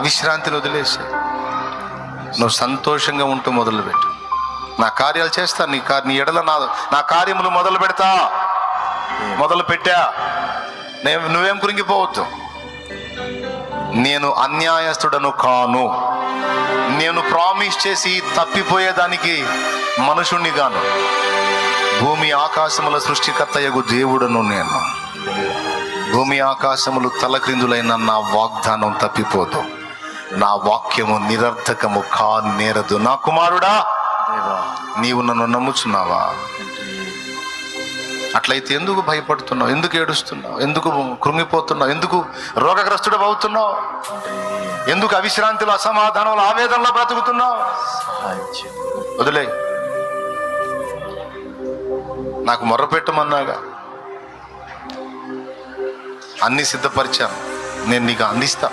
అవిశ్రాంతిని వదిలేసి నువ్వు సంతోషంగా ఉంటూ మొదలుపెట్టు. నా కార్యాలు చేస్తా, నీ ఎడల నా కార్యములు మొదలు పెడతా. మొదలు పెట్టా, నువ్వేం కృంగిపోవద్దు. నేను అన్యాయస్తుడను కాను, నేను ప్రామిస్ చేసి తప్పిపోయేదానికి మనుషుణ్ణి గాను. భూమి ఆకాశముల సృష్టికర్తయగు దేవుడను నేను. భూమి ఆకాశములు తలక్రిందులైన నా వాగ్దానం తప్పిపోదు, నా వాక్యము నిరర్థకము కానేరదు. నా కుమారుడా, నీవు నన్ను నమ్ముచున్నావా? అట్లయితే ఎందుకు భయపడుతున్నావు? ఎందుకు ఏడుస్తున్నావు? ఎందుకు కృంగిపోతున్నావు? ఎందుకు రోగగ్రస్తుడు అవుతున్నావు? ఎందుకు అవిశ్రాంతిలో, అసమాధానంలో, ఆవేదనలో బ్రతుకుతున్నావు? వదిలే. నాకు మొర్రపెట్టమన్నాగా, అన్ని సిద్ధపరిచాను, నేను నీకు అందిస్తా.